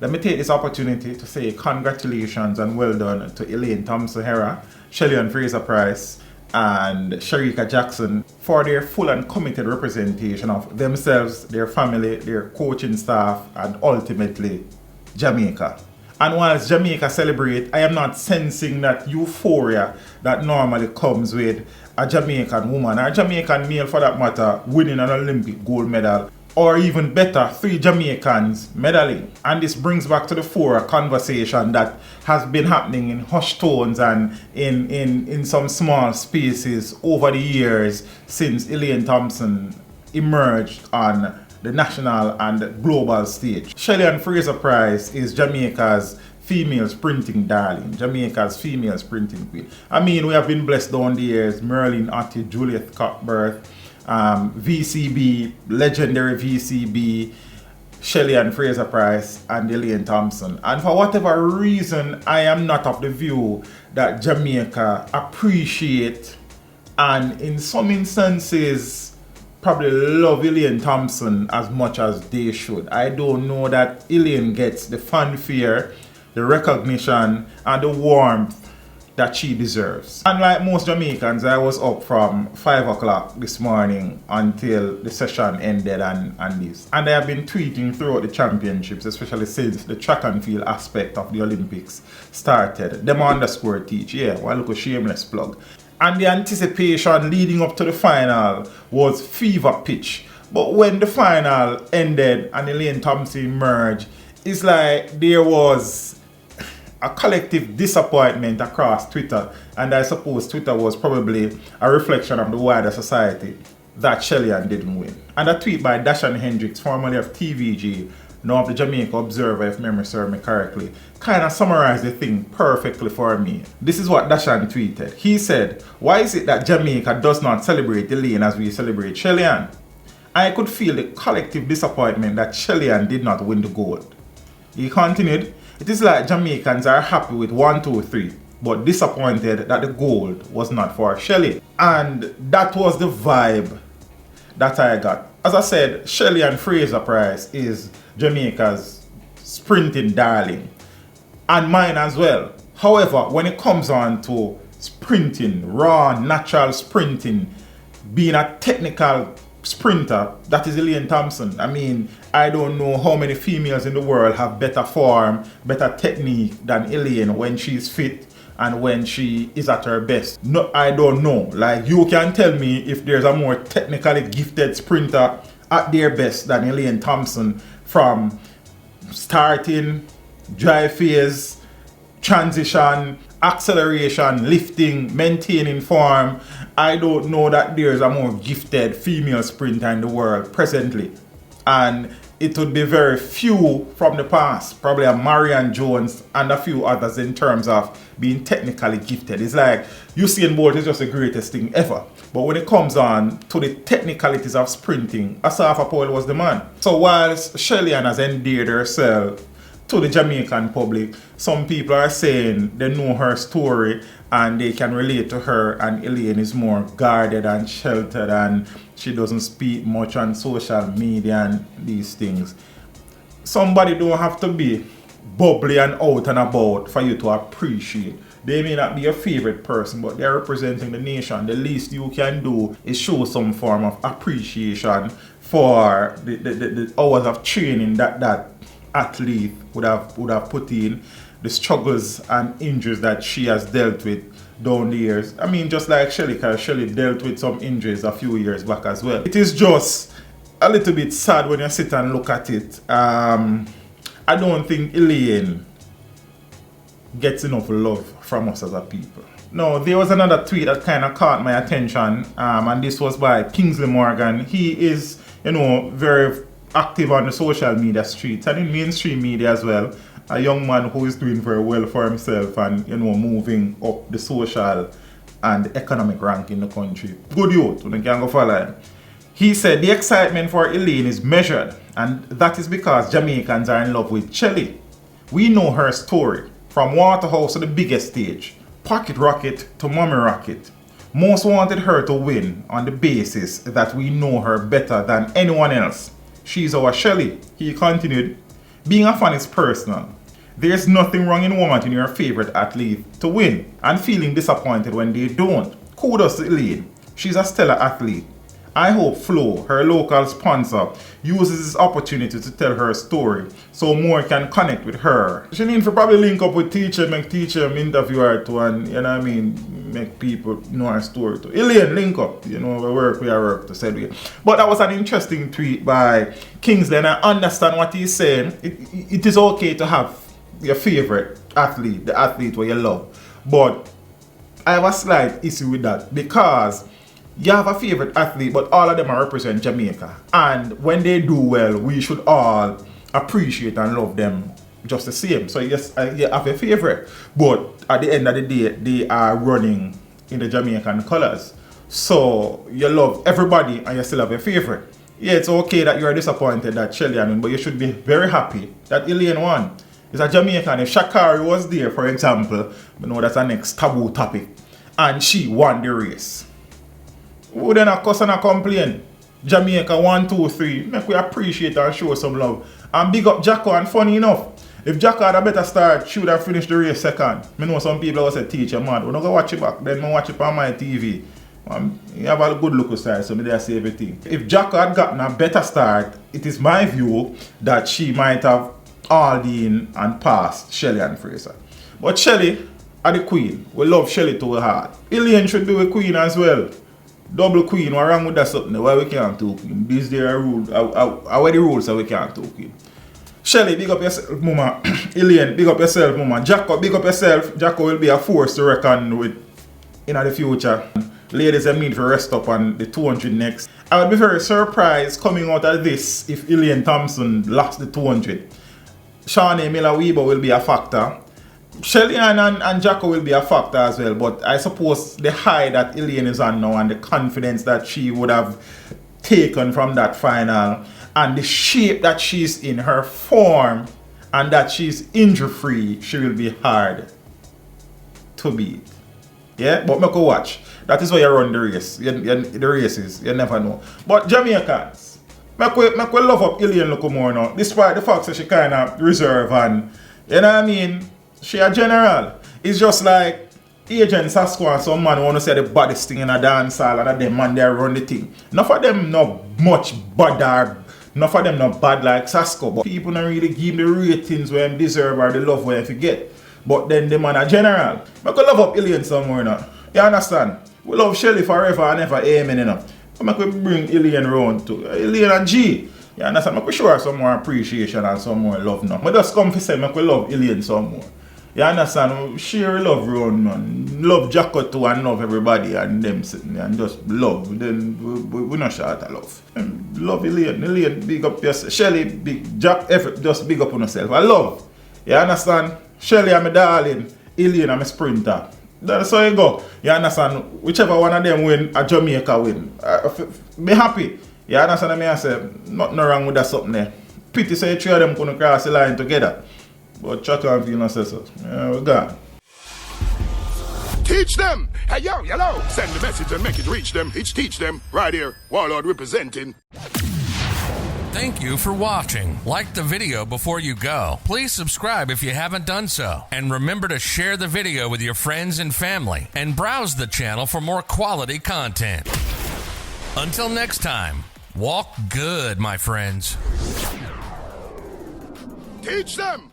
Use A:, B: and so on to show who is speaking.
A: Let me take this opportunity to say congratulations and well done to Elaine Thompson Hera, Shelley Fraser Price, and Sharika Jackson for their full and committed representation of themselves, their family, their coaching staff, and ultimately Jamaica. And whilst Jamaica celebrate, I am not sensing that euphoria that normally comes with a Jamaican woman or a Jamaican male for that matter winning an Olympic gold medal, or even better, 3 Jamaicans medaling. And this brings back to the fore a conversation that has been happening in hushed tones and in some small spaces over the years since Elaine Thompson emerged on the national and global stage. Shelley Fraser Price is Jamaica's female sprinting darling, Jamaica's female sprinting queen. I mean, we have been blessed down the years, Merlin Ottey, Juliet Cockburn, VCB, legendary VCB, Shelley Fraser Price, and Elaine Thompson. And for whatever reason, I am not of the view that Jamaica appreciate and in some instances probably love Elaine Thompson as much as they should. I don't know that Elaine gets the fanfare, the recognition, and the warmth that she deserves. Unlike most Jamaicans, I was up from 5 o'clock this morning until the session ended and this. And I have been tweeting throughout the championships, especially since the track and field aspect of the Olympics started. Dem_teach, yeah, well, look a shameless plug. And the anticipation leading up to the final was fever pitch. But when the final ended and Elaine Thompson emerged, it's like there was a collective disappointment across Twitter, and I suppose Twitter was probably a reflection of the wider society that Shelley didn't win. And a tweet by Dashan Hendricks, formerly of TVG, now of the Jamaica Observer, if memory serves me correctly, kind of summarized the thing perfectly for me. This is what Dashan tweeted. He said, "Why is it that Jamaica does not celebrate Elaine as we celebrate Shelley? I could feel the collective disappointment that Shelley did not win the gold." He continued, "It is like Jamaicans are happy with 1, 2, 3, but disappointed that the gold was not for Shelley." And that was the vibe that I got. As I said, Shelley Fraser Price is Jamaica's sprinting darling, and mine as well. However, when it comes on to sprinting, raw, natural sprinting, being a technical sprinter, that is Elaine Thompson. I mean, I don't know how many females in the world have better form, better technique than Elaine when she's fit and when she is at her best. No, I don't know. Like, you can tell me if there's a more technically gifted sprinter at their best than Elaine Thompson, from starting, drive phase, transition, acceleration, lifting, maintaining form. I don't know that there's a more gifted female sprinter in the world presently. And it would be very few from the past, probably a Marianne Jones and a few others in terms of being technically gifted. It's like Usain Bolt is just the greatest thing ever. But when it comes on to the technicalities of sprinting, Asafa Powell was the man. So whilst Shelley has endeared herself to the Jamaican public, some people are saying they know her story and they can relate to her, and Elaine is more guarded and sheltered and she doesn't speak much on social media and these things. Somebody don't have to be bubbly and out and about for you to appreciate. They may not be your favorite person, but they're representing the nation. The least you can do is show some form of appreciation for the hours of training that athlete would have put in, the struggles and injuries that she has dealt with down the years. I mean, just like Shelley, because Shelley dealt with some injuries a few years back as well. It is just a little bit sad when you sit and look at it. I don't think Elaine gets enough love from us as a people. Now, there was another tweet that kind of caught my attention, and this was by Kingsley Morgan. He is, very active on the social media streets and in mainstream media as well. A young man who is doing very well for himself and moving up the social and economic rank in the country. Good youth, you can go follow him. He said the excitement for Elaine is measured, and that is because Jamaicans are in love with Shelley. We know her story, from Waterhouse to the biggest stage, Pocket Rocket to Mommy Rocket. Most wanted her to win on the basis that we know her better than anyone else. She's our Shelley, he continued. Being a fan is personal. There's nothing wrong in wanting your favorite athlete to win and feeling disappointed when they don't. Kudos to Elaine. She's a stellar athlete. I hope Flo, her local sponsor, uses this opportunity to tell her story so more can connect with her. She needs to probably link up with teacher, make teacher interview her too, and you know what I mean, make people know her story too. Elaine, link up, you know, we work to say it. But that was an interesting tweet by Kingsley, and I understand what he's saying. It is okay to have your favorite athlete, the athlete where you love. But I have a slight issue with that because you have a favorite athlete, but all of them are represent Jamaica. And when they do well, we should all appreciate and love them just the same. So yes, you have a favorite, but at the end of the day, they are running in the Jamaican colors. So you love everybody and you still have a favorite. Yeah, it's okay that you are disappointed that Shellyan won, but you should be very happy that Elaine won. It's a Jamaican. If Shakari was there, for example, you know that's a next taboo topic, and she won the race, who then a cuss and a complain? Jamaica 1, 2, 3. Make we appreciate and show some love. And big up Jacko, and funny enough, if Jacko had a better start, she would have finished the race second. I know some people will say, teacher, man, we don't go watch it back, then I watch it on my TV. You have a good look style, so I say everything. If Jacko had gotten a better start, it is my view that she might have all in and passed Shelly and Fraser. But Shelly are the queen. We love Shelly to her heart. Elaine should be a queen as well. Double queen, what wrong with that something? Why we can't do queen? These there are rules. Where the rules so we can't do queen? Shelly, big up yourself, mama. Elaine, big up yourself, mama. Jacko, big up yourself. Jacko will be a force to reckon with in the future. Ladies, I mean to rest up on the 200 next. I would be very surprised coming out of this if Elaine Thompson lost the 200. Shawnee Miller-Weber will be a factor. Shelly and Jacko will be a factor as well, but I suppose the high that Elaine is on now and the confidence that she would have taken from that final and the shape that she's in, her form, and that she's injury-free, she will be hard to beat. Yeah, but make a watch. That is why you run the race. The races, you never know. But Jamaicans, make we love up Elaine look more now, despite the fact that she kind of reserve and, you know what I mean? She a general. It's just like Agent Sasco and some man who want to say the baddest thing in a dance hall and them man there run the thing. Enough of them not much bad, enough of them not bad like Sasco, but people don't really give the ratings where them deserve or the love where they get. But then the man a general. Make we love up Elaine somewhere now. You understand? We love Shelly forever and ever, amen, you know. So make we bring Elaine round to Elaine and G. You understand? Make we show her some more appreciation and some more love now. I just come to say make we love Elaine some more. You understand? Share love round, man. Love Jacko too and love everybody and them sitting there and just love. Then we not short of love. Love Elaine. Elaine, big up yourself. Shelly, big Jack, just big up on yourself. I love. You understand? Shelly, I'm a darling. Elaine, I'm a sprinter. That's how you go. You understand? Whichever one of them win, a Jamaica win. Be happy. You understand me? I say, nothing wrong with that something there. Pity say three of them couldn't cross the line together. But Chuck and feel not say so. Yeah, we gone.
B: Teach them! Hey yo, hello! Send the message and make it reach them. It's teach them. Right here. Warlord representing.
C: Thank you for watching. Like the video before you go. Please subscribe if you haven't done so. And remember to share the video with your friends and family. And browse the channel for more quality content. Until next time, walk good, my friends.
B: Teach them!